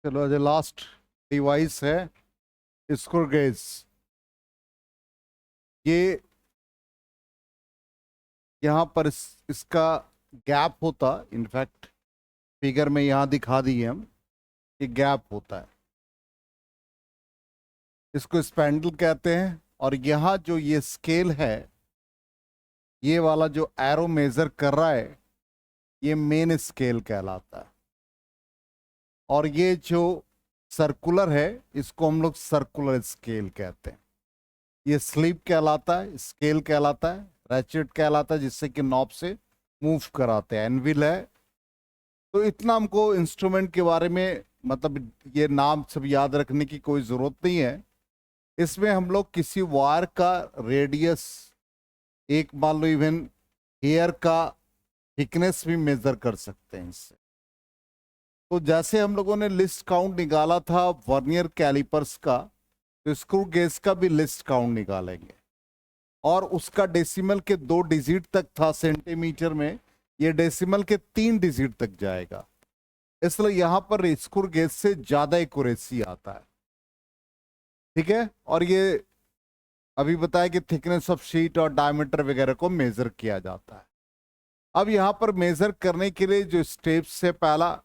चलो आज last device है स्क्रू गेज। ये यहाँ पर इसका गैप होता, इनफैक्ट फिगर में यहाँ दिखा दिए हम कि गैप होता है, इसको स्पैंडल कहते हैं। और यहाँ जो ये स्केल है, ये वाला जो एरो मेजर कर रहा है, ये मेन स्केल कहलाता है। और ये जो सर्कुलर है, इसको हम लोग सर्कुलर स्केल कहते हैं। ये स्लीप कहलाता है, स्केल कहलाता है, रैचेट कहलाता है, जिससे कि नॉब से मूव कराते हैं, एनविल है। तो इतना हमको इंस्ट्रूमेंट के बारे में, मतलब ये नाम सब याद रखने की कोई ज़रूरत नहीं है। इसमें हम लोग किसी वायर का रेडियस, एक मान लो इवन हेयर का थिकनेस भी मेजर कर सकते हैं इससे। तो जैसे हम लोगों ने लिस्ट काउंट निकाला था वर्नियर कैलिपर्स का, तो स्क्रू गेज का भी लिस्ट काउंट निकालेंगे। और उसका डेसिमल के 2 डिजिट तक था सेंटीमीटर में, ये डेसिमल के 3 डिजिट तक जाएगा। इसलिए यहां पर स्क्रू गेज से ज्यादा एक्यूरेसी आता है, ठीक है। और ये अभी बताया कि थिकनेस ऑफ शीट और डायमीटर वगैरह को मेजर किया जाता है। अब यहां पर मेजर करने के लिए जो स्टेप्स है, पहला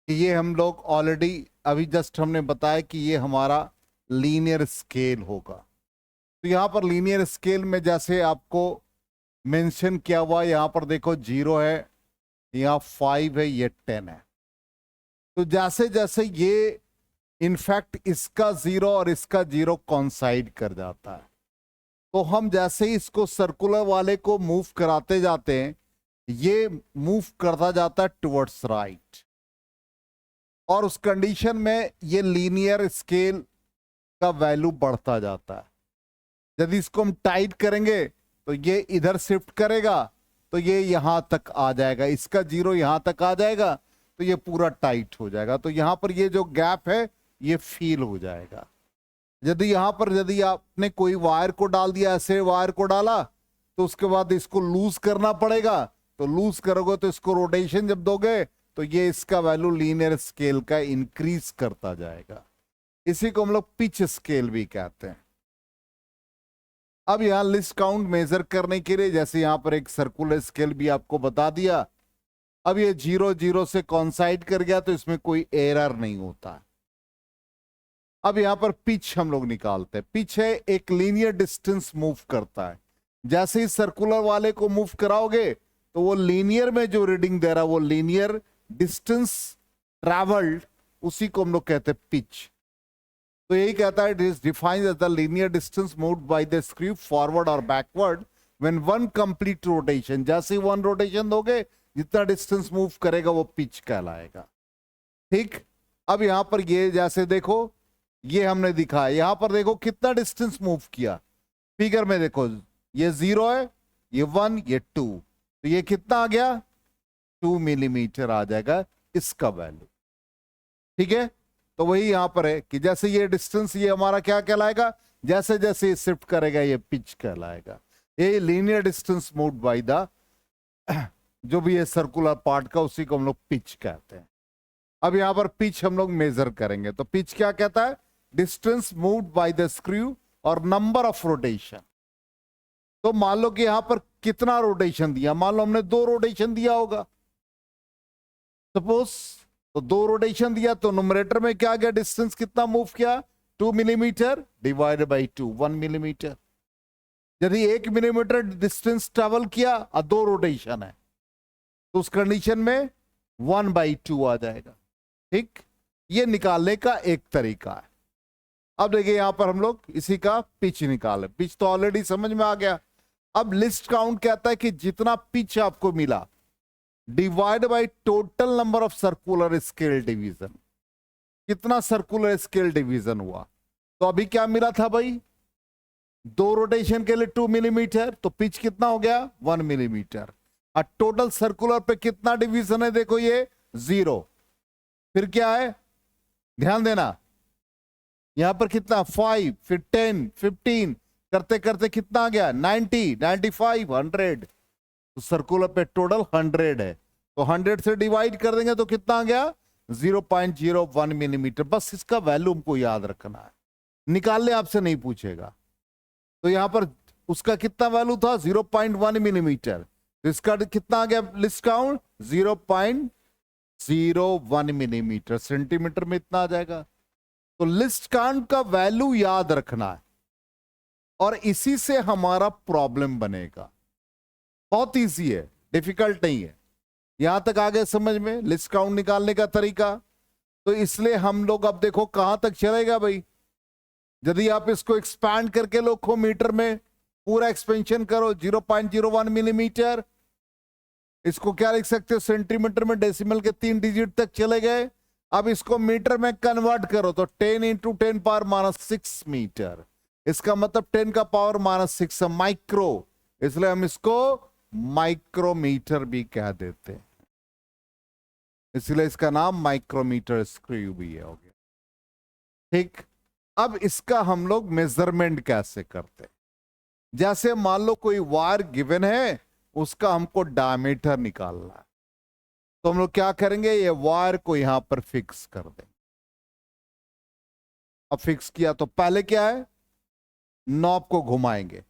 ये हम लोग ऑलरेडी अभी जस्ट हमने बताया कि ये हमारा लीनियर स्केल होगा। तो यहाँ पर लीनियर स्केल में जैसे आपको मेंशन किया हुआ, यहाँ पर देखो 0 है, यहाँ 5 है, ये 10 है। तो जैसे जैसे ये इनफैक्ट इसका 0 और इसका 0 कॉन्साइड कर जाता है, तो हम जैसे ही इसको सर्कुलर वाले को मूव कराते जाते हैं, ये मूव करता जाता है टुवर्ड्स राइट। और उस कंडीशन में ये लीनियर स्केल का वैल्यू बढ़ता जाता है। यदि इसको हम टाइट करेंगे तो ये इधर शिफ्ट करेगा, तो ये यहां तक आ जाएगा, इसका 0 यहां तक आ जाएगा, तो ये पूरा टाइट हो जाएगा। तो यहां पर ये जो गैप है ये फील हो जाएगा। यदि यहां पर यदि आपने कोई वायर को डाल दिया, ऐसे वायर को डाला, तो उसके बाद इसको लूज करना पड़ेगा। तो लूज करोगे तो इसको रोटेशन जब दोगे तो ये इसका वैल्यू लीनियर स्केल का इंक्रीज करता जाएगा। इसी को हम लोग पिच स्केल भी कहते हैं। अब यहां लिस्ट काउंट मेजर करने के लिए, जैसे यहां पर एक सर्कुलर स्केल भी आपको बता दिया। अब ये 0 0 से कॉन्साइड कर गया, तो इसमें कोई एरर नहीं होता। अब यहां पर पिच हम लोग निकालते हैं। पिच है एक लीनियर डिस्टेंस मूव करता है। जैसे ही सर्कुलर वाले को मूव कराओगे, तो वो लीनियर में जो रीडिंग दे रहा है, वो लीनियर डिस्टेंस ट्रैवल्ड, उसी को हम लोग कहते हैं पिच। तो यही कहता है, it is defined as the linear distance moved by the screw forward और backward when one complete rotation. जैसे ही 1 रोटेशन दोगे, जितना डिस्टेंस मूव करेगा वो पिच कहलाएगा, ठीक। अब यहां पर ये जैसे देखो, ये हमने दिखाया, यहां पर देखो कितना डिस्टेंस मूव किया। फिगर में देखो, ये 0 है, ये 1, ये 2, तो ये कितना आ गया, 2 मिलीमीटर आ जाएगा इसका वैल्यू, ठीक है। तो वही यहां पर है कि जैसे ये डिस्टेंस, ये हमारा क्या कहलाएगा, जैसे जैसे शिफ्ट करेगा ये पिच कहलाएगा। ये linear distance moved by the जो भी है सर्कुलर पार्ट का, उसी को हम लोग पिच कहते हैं। अब यहां पर पिच हम लोग मेजर करेंगे। तो पिच क्या कहता है, distance moved by the screw और नंबर ऑफ रोटेशन। तो मान लो कि यहां पर कितना रोटेशन दिया, मान लो हमने 2 रोटेशन दिया होगा सपोज, तो 2 रोटेशन दिया, तो नुमरेटर में क्या गया, डिस्टेंस कितना मूव किया, 2 मिलीमीटर डिवाइड बाई 2, 1 मिलीमीटर। यदि 1 मिलीमीटर डिस्टेंस ट्रेवल किया और 2 रोटेशन है, तो उस कंडीशन में 1/2 आ जाएगा, ठीक। ये निकालने का एक तरीका है। अब देखिए यहां पर हम लोग इसी का पिच निकाले। पिच तो ऑलरेडी समझ में आ गया। अब लिस्ट काउंट कहता है कि जितना पिच आपको मिला divide by total number of circular scale division. कितना सर्कुलर स्केल डिवीजन हुआ, तो अभी क्या मिला था भाई, 2 रोटेशन के लिए 2 मिलीमीटर, तो पिच कितना हो गया, 1 मिलीमीटर। और टोटल सर्कुलर पे कितना डिवीजन है, देखो ये 0। फिर क्या है, ध्यान देना, यहां पर कितना 5, फिर 10, 15 करते करते कितना आ गया, 90, 95, 100। तो सर्कुलर पे टोटल 100 है, तो 100 से डिवाइड कर देंगे तो कितना आ गया, 0.01 मिलीमीटर। बस इसका वैल्यू हमको याद रखना है, निकालने आपसे नहीं पूछेगा। तो यहां पर उसका कितना वैल्यू था 0.1 मिलीमीटर, तो इसका कितना आ गया लिस्ट काउंट 0.01 मिलीमीटर। सेंटीमीटर में इतना आ जाएगा। तो लिस्ट काउंट का वैल्यू याद रखना है और इसी से हमारा प्रॉब्लम बनेगा। बहुत इजी है, डिफिकल्ट नहीं है। यहां तक आ गए समझ में लिस्ट काउंट निकालने का तरीका। तो इसलिए हम लोग अब देखो कहां तक चलेगा भाई। यदि आप इसको एक्सपैंड करके लोखो मीटर में, पूरा एक्सपेंशन करो 0.01 मिलीमीटर। इसको क्या लिख सकते हो सेंटीमीटर में, डेसिमल के 3 डिजिट तक चले गए। अब इसको मीटर में कन्वर्ट करो तो 10 इंटू 10 पावर -6 मीटर। इसका मतलब 10 का पावर -6 माइक्रो, इसलिए हम इसको माइक्रोमीटर भी कह देते हैं। इसलिए इसका नाम माइक्रोमीटर स्क्रू भी है, हो गया ठीक। अब इसका हम लोग मेजरमेंट कैसे करते हैं। जैसे मान लो कोई वायर गिवन है, उसका हमको डायमीटर निकालना है, तो हम लोग क्या करेंगे, ये वायर को यहां पर फिक्स कर देंगे। अब फिक्स किया तो पहले क्या है, नॉब को घुमाएंगे,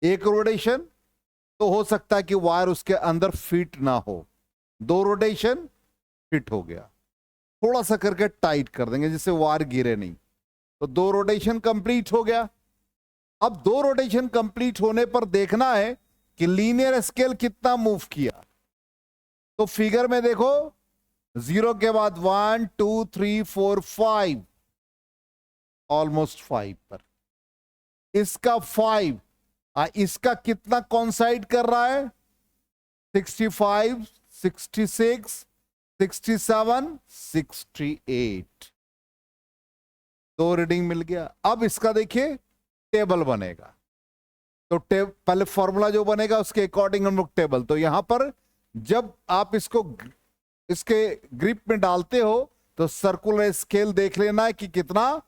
एक रोटेशन तो हो सकता है कि वायर उसके अंदर फिट ना हो, 2 रोटेशन फिट हो गया, थोड़ा सा करके टाइट कर देंगे जिससे वायर गिरे नहीं, तो 2 रोटेशन कंप्लीट हो गया। अब 2 रोटेशन कंप्लीट होने पर देखना है कि लीनियर स्केल कितना मूव किया। तो फिगर में देखो 0 के बाद 1 2 3 4 5, ऑलमोस्ट 5 पर। इसका 5, इसका कितना कॉन्साइड कर रहा है 65 66 67 68, 2 रीडिंग मिल गया। अब इसका देखिए टेबल बनेगा, तो पहले फॉर्मूला जो बनेगा उसके अकॉर्डिंग हम लोग टेबल। तो यहां पर जब आप इसको इसके ग्रिप में डालते हो तो सर्कुलर स्केल देख लेना है कि कितना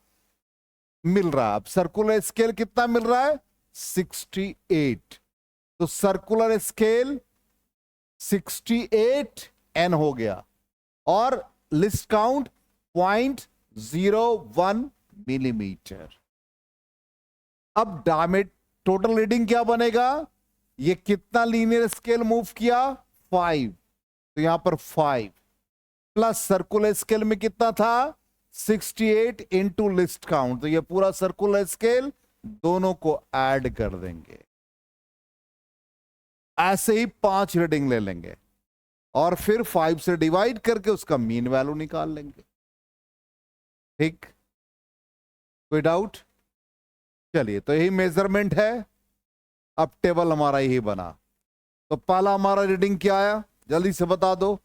मिल रहा है। अब सर्कुलर स्केल कितना मिल रहा है 68, तो सर्कुलर स्केल 68 एन हो गया और लिस्ट काउंट 0.01 मिलीमीटर। अब डायमीटर टोटल रीडिंग क्या बनेगा, ये कितना लीनियर स्केल मूव किया 5, तो यहां पर 5 प्लस सर्कुलर स्केल में कितना था 68 इंटू लिस्ट काउंट, तो ये पूरा सर्कुलर स्केल दोनों को ऐड कर देंगे। ऐसे ही 5 रीडिंग ले लेंगे और फिर 5 से डिवाइड करके उसका मीन वैल्यू निकाल लेंगे। ठीक, कोई डाउट। चलिए, तो यही मेजरमेंट है। अब टेबल हमारा यही बना। तो पहला हमारा रीडिंग क्या आया जल्दी से बता दो।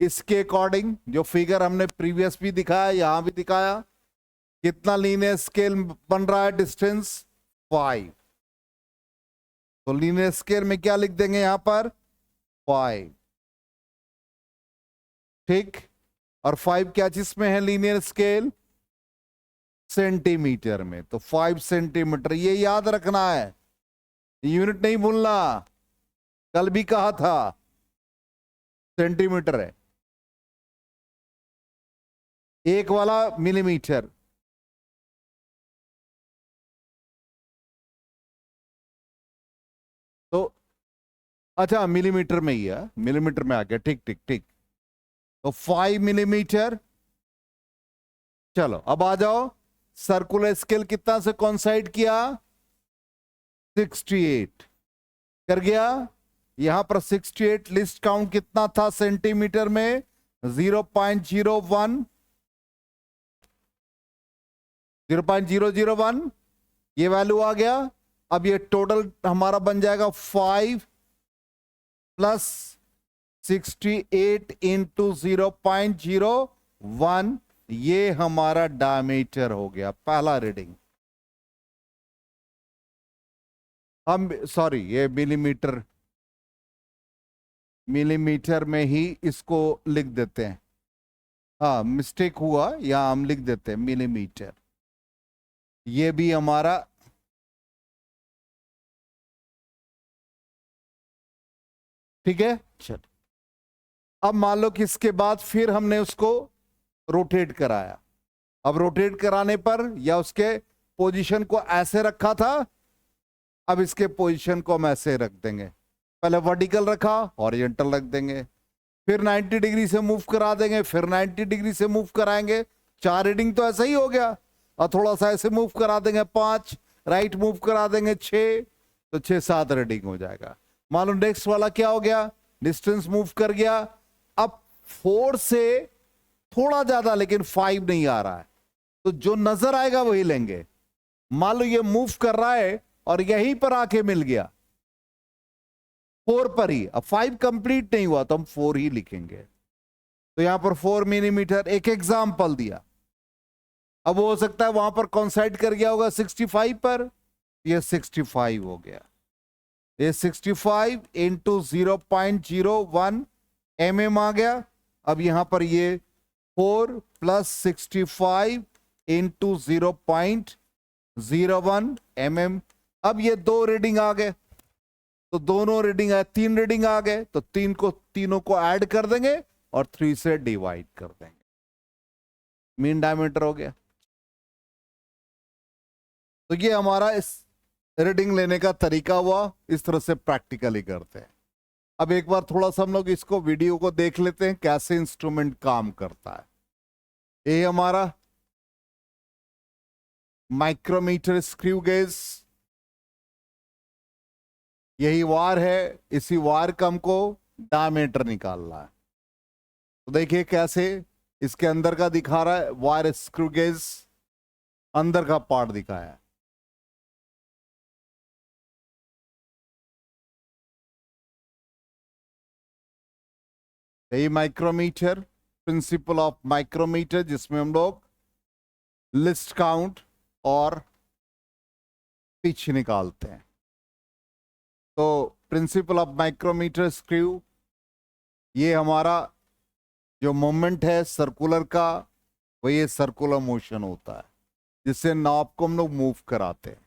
इसके अकॉर्डिंग जो फिगर हमने प्रीवियस भी दिखाया, यहां भी दिखाया, कितना लीनियर स्केल बन रहा है डिस्टेंस 5, तो लीनियर स्केल में क्या लिख देंगे यहां पर 5। ठीक, और 5 क्या चीज में है लीनियर स्केल सेंटीमीटर में, तो 5 सेंटीमीटर। ये याद रखना है, यूनिट नहीं भूलना, कल भी कहा था सेंटीमीटर है, एक वाला मिलीमीटर। तो अच्छा मिलीमीटर में ही है, मिलीमीटर में आ गया। ठीक ठीक ठीक, तो 5 मिलीमीटर। चलो अब आ जाओ, सर्कुलर स्केल कितना से कॉन्साइड किया 68 कर गया। यहां पर 68 लिस्ट काउंट कितना था सेंटीमीटर में 0.001, 0.001 ये वैल्यू आ गया। अब ये टोटल हमारा बन जाएगा 5 प्लस 68 इंटू 0.01, ये हमारा डायमीटर हो गया पहला रीडिंग। हम सॉरी ये मिलीमीटर, मिलीमीटर में ही इसको लिख देते हैं। हाँ मिस्टेक हुआ, यहां हम लिख देते हैं मिलीमीटर। ये भी हमारा ठीक है। चल अब मान लो कि इसके बाद फिर हमने उसको रोटेट कराया। अब रोटेट कराने पर या उसके पोजीशन को ऐसे रखा था, अब इसके पोजीशन को हम ऐसे रख देंगे। पहले वर्टिकल रखा, हॉरिजॉन्टल रख देंगे, फिर 90 डिग्री से मूव करा देंगे, फिर 90 डिग्री से मूव कराएंगे। 4 रीडिंग तो ऐसा ही हो गया। और थोड़ा सा ऐसे मूव करा देंगे 5, राइट मूव करा देंगे 6, तो 6-7 रीडिंग हो जाएगा। मान लो नेक्स्ट वाला क्या हो गया, डिस्टेंस मूव कर गया। अब 4 से थोड़ा ज्यादा, लेकिन 5 नहीं आ रहा है, तो जो नजर आएगा वही लेंगे। मान लो ये मूव कर रहा है और यहीं पर आके मिल गया 4 पर ही, अब 5 कंप्लीट नहीं हुआ तो हम 4 ही लिखेंगे। तो यहां पर 4 मिलीमीटर, एक एग्जाम्पल दिया। अब वो हो सकता है वहां पर कॉन्साइड कर गया होगा 65 पर, ये 65 हो गया। ये 65 इंटू 0.01 mm आ गया। अब यहां पर ये 4 प्लस 65 इंटू 0.01 mm। अब ये 2 रीडिंग आ गए, तो दोनों रीडिंग है, 3 रीडिंग आ गए, तो तीनों को ऐड कर देंगे और 3 से डिवाइड कर देंगे। मीन डायमीटर हो गया। तो ये हमारा इस रीडिंग लेने का तरीका हुआ। इस तरह से प्रैक्टिकली करते हैं। अब एक बार थोड़ा सा हम लोग इसको वीडियो को देख लेते हैं कैसे इंस्ट्रूमेंट काम करता है। ये हमारा माइक्रोमीटर स्क्रू गेज, यही वार है, इसी वार का हमको डायमीटर निकालना है। तो देखिए कैसे इसके अंदर का दिखा रहा है, वायर स्क्रू गेज अंदर का पार्ट दिखाया है। यही माइक्रोमीटर, प्रिंसिपल ऑफ माइक्रोमीटर, जिसमें हम लोग लिस्ट काउंट और पिच निकालते हैं। तो प्रिंसिपल ऑफ माइक्रोमीटर स्क्रू, ये हमारा जो मोमेंट है सर्कुलर का, वो ये सर्कुलर मोशन होता है जिससे नॉब को हम लोग मूव कराते हैं।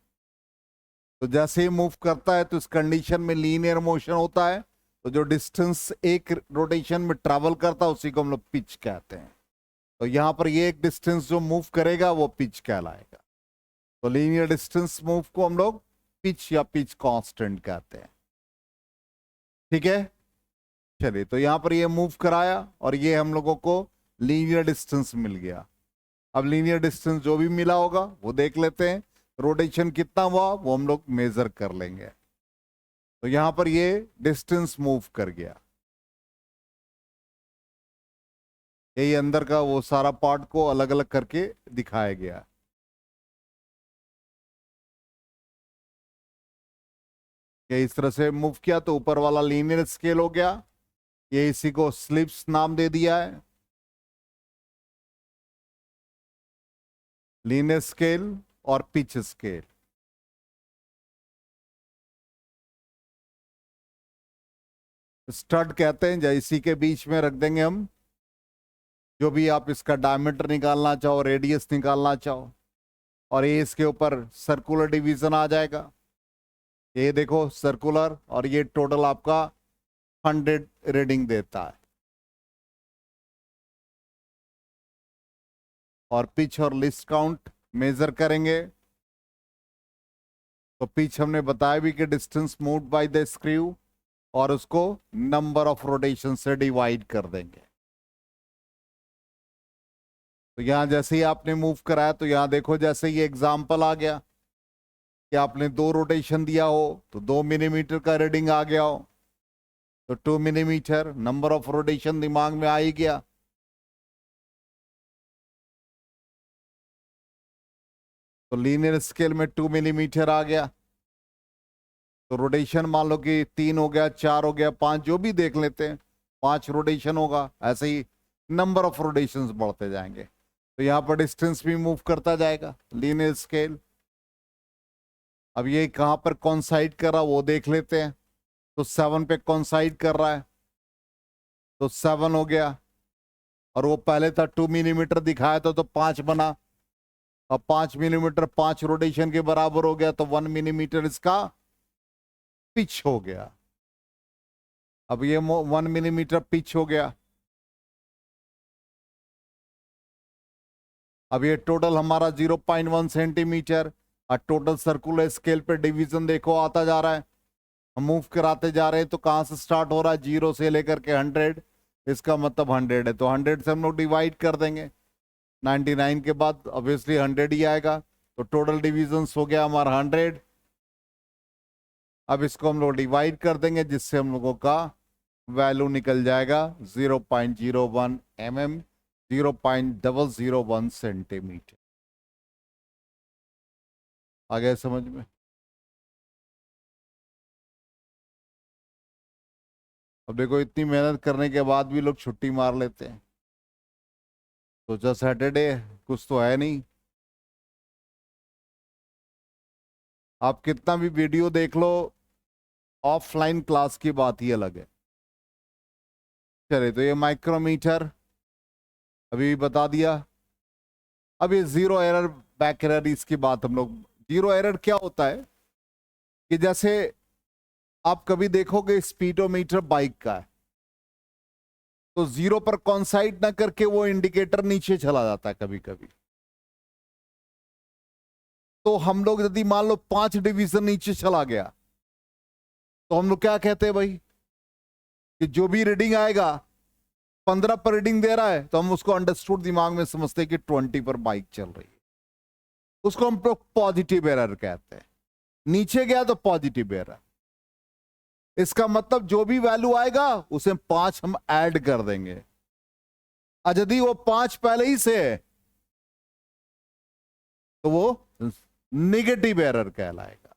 तो जैसे ही मूव करता है तो इस कंडीशन में लीनियर मोशन होता है। तो जो डिस्टेंस एक रोटेशन में ट्रैवल करता है उसी को हम लोग पिच कहते हैं। तो यहां पर ये एक डिस्टेंस जो मूव करेगा वो पिच कहलाएगा। तो लीनियर डिस्टेंस मूव को हम लोग पिच या पिच कांस्टेंट कहते हैं। ठीक है, चलिए। तो यहां पर ये मूव कराया और ये हम लोगों को लीनियर डिस्टेंस मिल गया। अब लीनियर डिस्टेंस जो भी मिला होगा वो देख लेते हैं। रोटेशन कितना हुआ वो हम लोग मेजर कर लेंगे। तो यहां पर ये डिस्टेंस मूव कर गया, यही अंदर का वो सारा पार्ट को अलग अलग करके दिखाया गया। ये इस तरह से मूव किया तो ऊपर वाला लीनियर स्केल हो गया। ये इसी को स्लिप्स नाम दे दिया है, लीनियर स्केल और पिच स्केल। स्टड कहते हैं, जैसे इसी के बीच में रख देंगे हम जो भी आप इसका डायमीटर निकालना चाहो, रेडियस निकालना चाहो। और ये इसके ऊपर सर्कुलर डिवीजन आ जाएगा। ये देखो सर्कुलर, और ये टोटल आपका 100 रीडिंग देता है। और पिच और लिस्ट काउंट मेजर करेंगे। तो पिच हमने बताया भी कि distance moved by the screw, और उसको नंबर ऑफ रोटेशन से डिवाइड कर देंगे। तो यहां जैसे ही आपने मूव कराया तो यहां देखो जैसे ये एग्जांपल आ गया कि आपने 2 रोटेशन दिया हो तो 2 मिलीमीटर का रीडिंग आ गया हो, तो 2 मिलीमीटर नंबर ऑफ रोटेशन दिमाग में आ ही गया। तो लीनियर स्केल में 2 मिलीमीटर आ गया। तो रोटेशन मान लो कि 3 हो गया, 4 हो गया, 5, जो भी देख लेते हैं, 5 रोटेशन होगा। ऐसे ही नंबर ऑफ रोटेशंस बढ़ते जाएंगे। तो यहां पर डिस्टेंस भी मूव करता जाएगा लीनियर स्केल। अब ये कहां पर कॉन्साइड कर रहा वो देख लेते हैं। तो 7 पे कॉन्साइड कर रहा है, तो 7 हो गया। और वो पहले था 2 मिलीमीटर दिखाया था तो 5 बना। अब 5 मिलीमीटर 5 रोटेशन के बराबर हो गया, तो 1 मिलीमीटर इसका पिच हो गया। अब ये 1 मिलीमीटर पिच हो गया। अब ये टोटल हमारा 0.1 सेंटीमीटर और टोटल सर्कुलर स्केल पे डिवीजन देखो आता जा रहा है। हम मूव कराते जा रहे हैं तो कहां से स्टार्ट हो रहा है, 0 से लेकर के 100, इसका मतलब 100 है तो 100 से हम लोग डिवाइड कर देंगे। 99 के बाद ऑब्वियसली 100 ही आएगा, तो टोटल डिविजन हो गया हमारा 100। अब इसको हम लोग डिवाइड कर देंगे जिससे हम लोगों का वैल्यू निकल जाएगा 0.01 mm, 0.001 सेंटीमीटर। आ गया समझ में? अब देखो इतनी मेहनत करने के बाद भी लोग छुट्टी मार लेते हैं, सोचा सैटरडे कुछ तो है नहीं। आप कितना भी वीडियो देख लो, ऑफलाइन क्लास की बात ही अलग है। चलिए, तो ये माइक्रोमीटर अभी भी बता दिया। अब ये जीरो एरर बैक एरर, इसकी बात हम लोग, जीरो एरर क्या होता है कि जैसे आप कभी देखोगे स्पीडोमीटर बाइक का है तो जीरो पर कॉन्साइड ना करके वो इंडिकेटर नीचे चला जाता है कभी कभी। तो हम लोग यदि मान लो 5 डिवीजन नीचे चला गया तो हम लोग क्या कहते हैं भाई कि जो भी रीडिंग आएगा 15 पर रीडिंग दे रहा है तो हम उसको अंडरस्टूड दिमाग में समझते हैं कि 20 पर बाइक चल रही है, उसको हम लोग पॉजिटिव एरर कहते हैं। नीचे गया तो पॉजिटिव एरर, इसका मतलब जो भी वैल्यू आएगा उसे 5 हम ऐड कर देंगे, और यदि वो 5 पहले ही से है तो वो निगेटिव एरर कहलाएगा।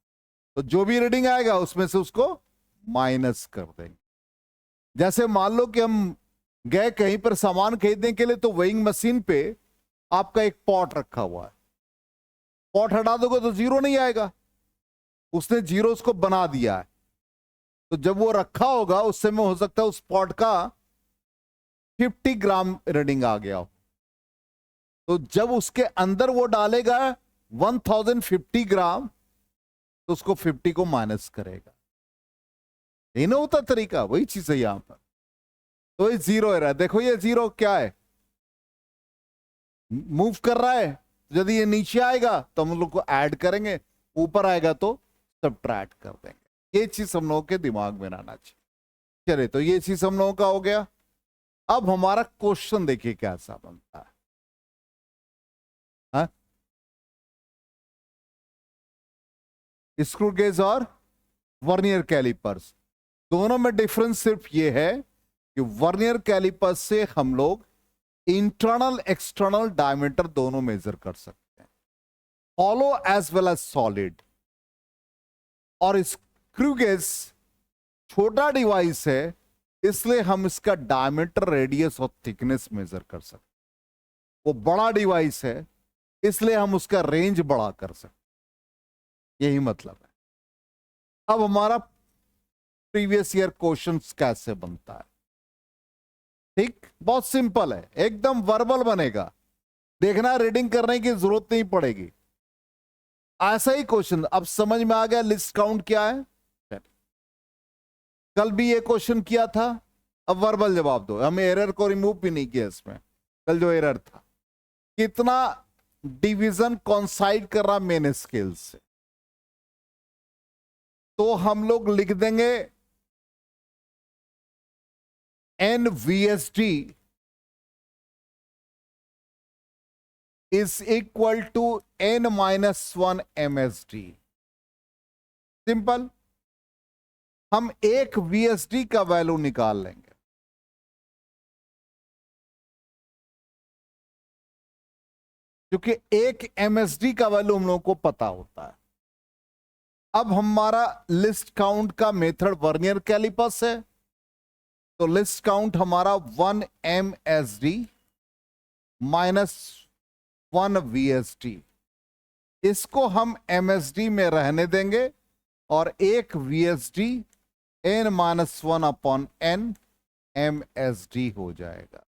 तो जो भी रीडिंग आएगा उसमें से उसको माइनस कर देंगे। जैसे मान लो कि हम गए कहीं पर सामान खरीदने के लिए तो वेइंग मशीन पे आपका एक पॉट रखा हुआ है, पॉट हटा दोगे तो जीरो नहीं आएगा, उसने जीरो उसको बना दिया है। तो जब वो रखा होगा उस समय हो सकता है उस पॉट का 50 ग्राम रीडिंग आ गया हो, तो जब उसके अंदर वो डालेगा 1050 ग्राम तो उसको 50 को माइनस करेगा। यही ना होता तरीका, वही चीज है यहां पर। तो ये जीरो एरर, देखो ये जीरो क्या है, मूव कर रहा है, यदि ये नीचे आएगा तो हम लोग को ऐड करेंगे, ऊपर आएगा तो सबट्रैक्ट कर देंगे। ये चीज हम लोगों के दिमाग में रहना चाहिए। चलिए, तो ये चीज हम लोगों का हो गया। अब हमारा क्वेश्चन देखिए कैसा बनता है। हाँ? स्क्रू गेज और वर्नियर कैलिपर्स दोनों में डिफरेंस सिर्फ ये है कि वर्नियर कैलिपर्स से हम लोग इंटरनल एक्सटर्नल डायमीटर दोनों मेजर कर सकते हैं, hollow as well as solid. और स्क्रू गेज छोटा डिवाइस है इसलिए हम इसका डायमीटर, रेडियस और थिकनेस मेजर कर सकते हैं। वो बड़ा डिवाइस है इसलिए हम उसका रेंज बड़ा कर सकते, यही मतलब है। अब हमारा प्रीवियस ईयर क्वेश्चंस कैसे बनता है, ठीक, बहुत सिंपल है, एकदम वर्बल बनेगा, देखना रीडिंग करने की जरूरत नहीं पड़ेगी, ऐसा ही क्वेश्चन। अब समझ में आ गया लिस्ट काउंट क्या है? कल भी ये क्वेश्चन किया था, अब वर्बल जवाब दो, हमें एरर को रिमूव भी नहीं किया इसमें। कल जो एरर था, कितना डिवीजन कॉन्साइड कर रहा मेन स्केल से, तो हम लोग लिख देंगे NVSD is equal to N-1 MSD। Simple, हम एक VSD का वैल्यू निकाल लेंगे, क्योंकि एक MSD का वैल्यू हम लोगों को पता होता है। अब हमारा लिस्ट काउंट का मेथड वर्नियर कैलिपर्स है, तो लिस्ट काउंट हमारा 1 MSD माइनस 1 VSD, इसको हम MSD में रहने देंगे और एक VSD N-1 upon N MSD हो जाएगा।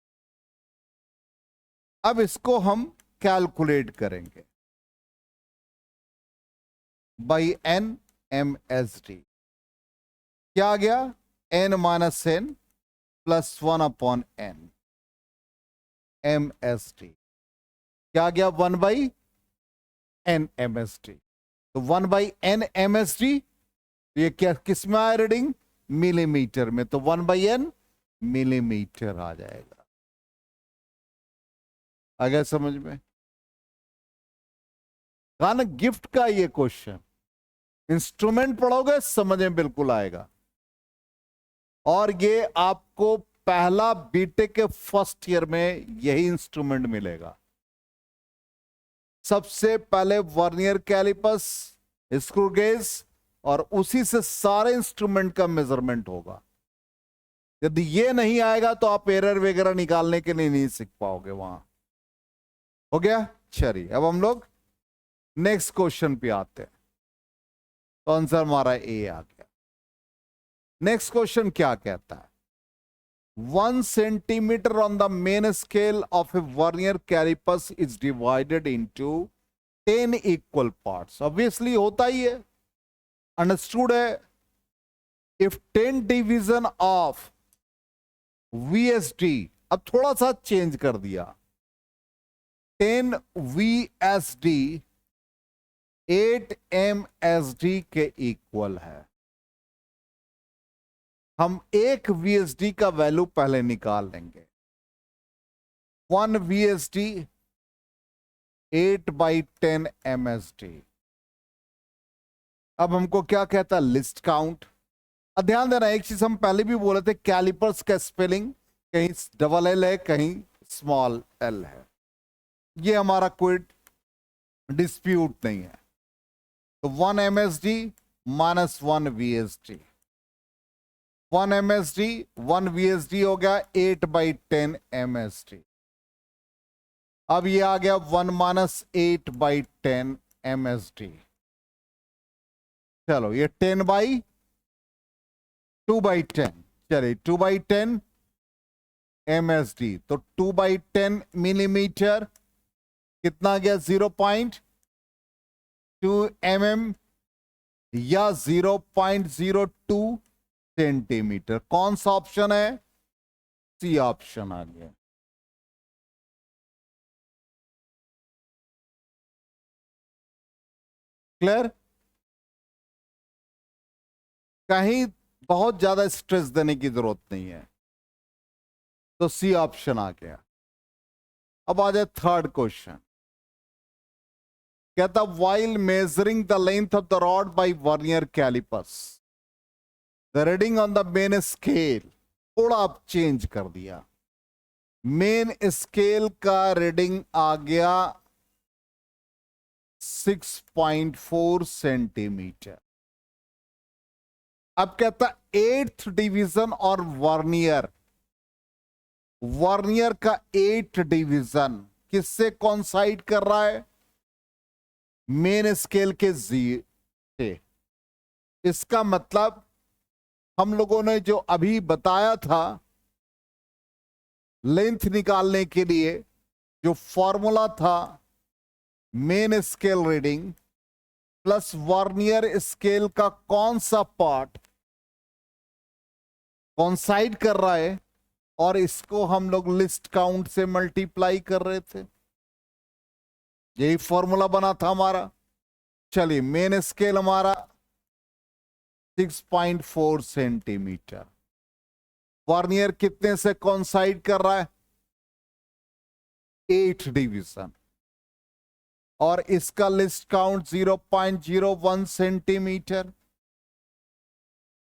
अब इसको हम कैलकुलेट करेंगे बाई N MSD, क्या आ गया, N-N plus 1 upon N MSD, क्या गया 1/n/ms_d। तो 1/n/ms_d, ये क्या किस में आया रीडिंग? मिलीमीटर में, तो 1/n मिलीमीटर आ जाएगा। आ गया समझ में? कहा ना गिफ्ट का ये क्वेश्चन, इंस्ट्रूमेंट पढ़ोगे समझ में बिल्कुल आएगा। और ये आपको पहला बीटेक के फर्स्ट ईयर में यही इंस्ट्रूमेंट मिलेगा। सबसे पहले वर्नियर कैलिपर्स, स्क्रू गेज, और उसी से सारे इंस्ट्रूमेंट का मेजरमेंट होगा। यदि ये नहीं आएगा तो आप एरर वगैरह निकालने के लिए नहीं सीख पाओगे वहां। हो गया? चलिए अब हम लोग नेक्स्ट क्वेश्चन पे आते हैं। तो आंसर हमारा ए आ गया। नेक्स्ट क्वेश्चन क्या कहता है? 1 centimeter on the main scale of a vernier caliper is divided into 10 equal parts. Obviously होता ही है, understood है। If 10 division of VSD, अब थोड़ा सा चेंज कर दिया, 10 VSD 8 MSD के इक्वल है। हम एक VSD का वैल्यू पहले निकाल लेंगे। 1 VSD 8/10 MSD। अब हमको क्या कहता है? List count. अब ध्यान देना, एक चीज हम पहले भी बोले थे, कैलिपर्स का स्पेलिंग कहीं डबल एल है, कहीं स्मॉल एल है। ये हमारा कोई डिस्प्यूट नहीं है। तो 1 MSD minus 1 VSD, 1 MSD 1 VSD हो गया 8/10 MSD। अब ये आ गया 1 माइनस 8/10 MSD। चलो ये 10/2/10, चलिए 2/10 MSD, तो 2/10 मिलीमीटर कितना गया? 0.2 mm या 0.02 सेंटीमीटर। कौन सा ऑप्शन है? सी ऑप्शन आ गया। क्लियर? कहीं बहुत ज्यादा स्ट्रेस देने की जरूरत नहीं है, तो सी ऑप्शन आ गया। अब आ जाए थर्ड क्वेश्चन। कहता while measuring the length of the rod by vernier callipers, the reading on the main scale, थोड़ा आप चेंज कर दिया। मेन स्केल का रीडिंग आ गया 6.4 सेंटीमीटर। अब कहता 8th डिवीजन और वर्नियर, वर्नियर का 8th डिवीजन किससे कॉन्साइड कर रहा है? मेन स्केल के जी से। इसका मतलब हम लोगों ने जो अभी बताया था, लेंथ निकालने के लिए जो फॉर्मूला था, main scale reading plus vernier scale का कौन सा पार्ट कॉन्साइड कर रहा है, और इसको हम लोग लिस्ट काउंट से मल्टीप्लाई कर रहे थे। यही फॉर्मूला बना था हमारा। चलिए मेन स्केल हमारा 6.4 सेंटीमीटर, वर्नियर कितने से कॉन्साइड कर रहा है? 8 डिवीजन, और इसका लिस्ट काउंट 0.01 सेंटीमीटर।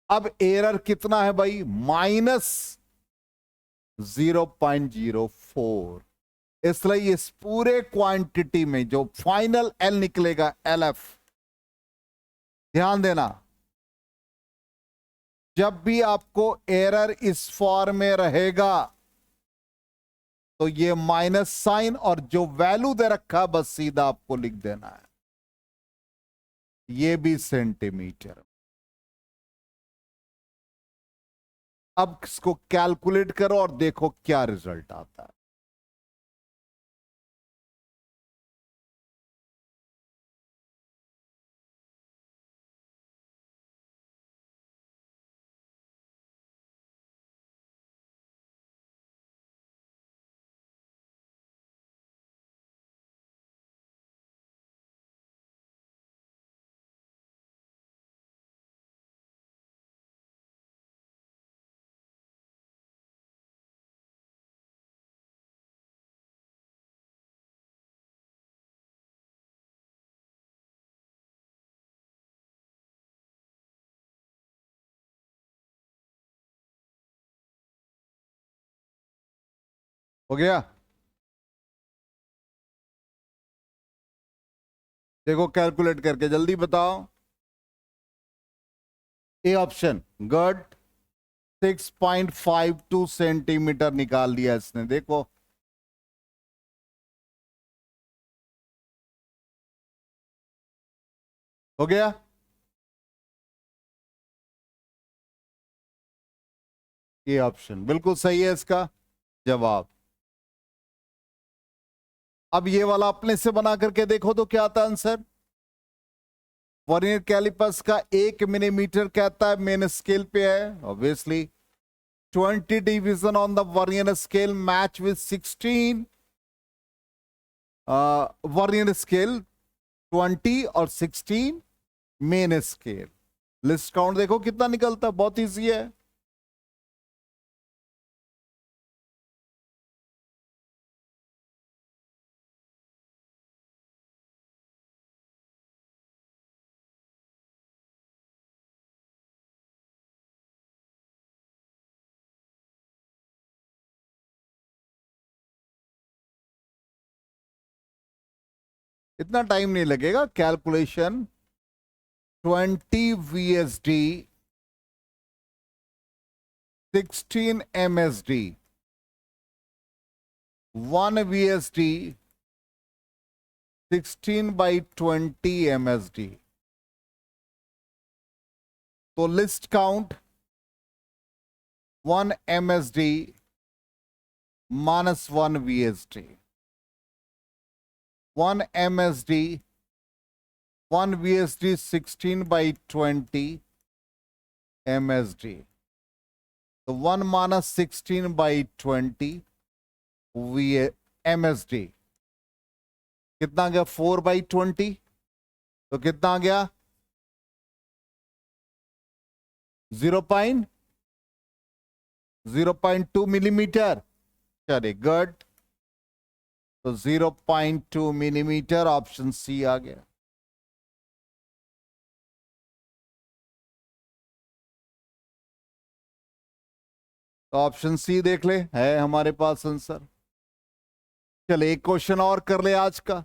अब एरर कितना है भाई? -0.04। इसलिए इस पूरे क्वांटिटी में जो फाइनल एल निकलेगा, LF, ध्यान देना, जब भी आपको एरर इस फॉर्म में रहेगा तो ये माइनस साइन और जो वैल्यू दे रखा बस सीधा आपको लिख देना है, ये भी सेंटीमीटर। अब इसको कैलकुलेट करो और देखो क्या रिजल्ट आता है। हो गया? देखो कैलकुलेट करके जल्दी बताओ। ए ऑप्शन गुड, 6.52 सेंटीमीटर निकाल लिया इसने, देखो। हो गया? ये ऑप्शन बिल्कुल सही है इसका जवाब। अब ये वाला अपने से बना करके देखो तो क्या आता है आंसर। वर्नियर कैलिपर्स का 1 मिलीमीटर कहता है मेन स्केल पे है, obviously 20 division on the vernier scale match with 16 vernier scale 20 और 16 मेन स्केल। लिस्ट काउंट देखो कितना निकलता है, बहुत इजी है। इतना टाइम नहीं लगेगा calculation. 20 VSD 16 MSD 1 VSD 16/20 MSD। तो list count 1 MSD -1 VSD, 1 MSD 1 VSD 16/20 MSD। तो 1 - 16/20 MSD कितना आ गया? 4/20। तो कितना आ गया? 0.2 मिलीमीटर। चलिए गुड। तो 0.2 मिलीमीटर ऑप्शन सी आ गया। तो ऑप्शन सी देख ले, है हमारे पास आंसर। चले एक क्वेश्चन और कर ले आज का।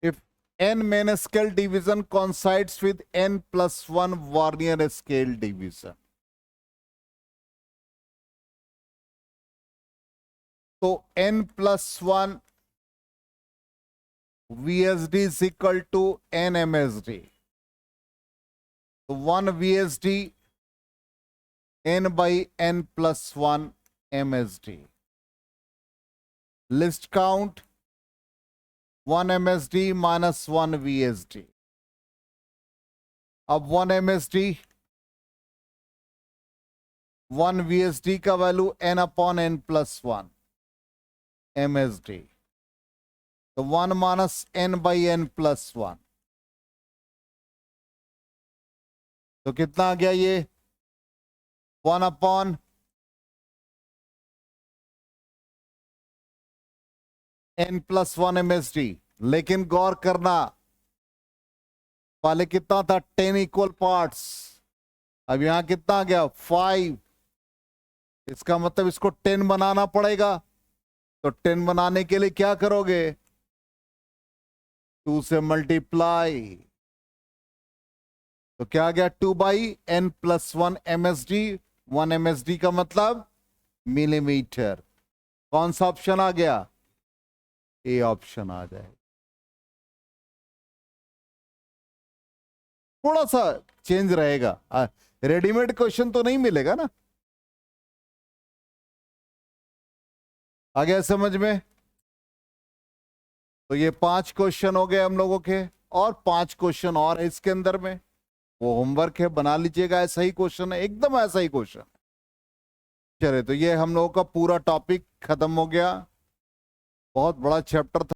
If n main scale division coincides with n+1 Vernier scale division, तो n+1 VSD is equal to n MSD। तो 1 VSD n/n+1 MSD। List count 1 MSD -1 VSD। अब 1 MSD 1 VSD का वैल्यू n/n+1 MSD। तो 1 - n/n+1। तो कितना आ गया ये? 1/n +1 MSD। लेकिन गौर करना, पहले कितना था? 10 इक्वल पार्ट्स। अब यहां कितना आ गया? 5। इसका मतलब इसको 10 बनाना पड़ेगा। तो 10 बनाने के लिए क्या करोगे? 2 से मल्टीप्लाई। तो क्या आ गया? 2/n+1 MSD। 1 MSD का मतलब मिलीमीटर। कौन सा ऑप्शन आ गया? ए ऑप्शन आ जाए। थोड़ा सा चेंज रहेगा, रेडीमेड क्वेश्चन तो नहीं मिलेगा ना। आ गया समझ में? तो ये 5 क्वेश्चन हो गए हम लोगों के, और 5 क्वेश्चन और है इसके अंदर में। वो होमवर्क है, बना लीजिएगा। ऐसा ही क्वेश्चन है, एकदम ऐसा ही क्वेश्चन। चले, तो ये हम लोगों का पूरा टॉपिक खत्म हो गया। बहुत बड़ा चैप्टर था।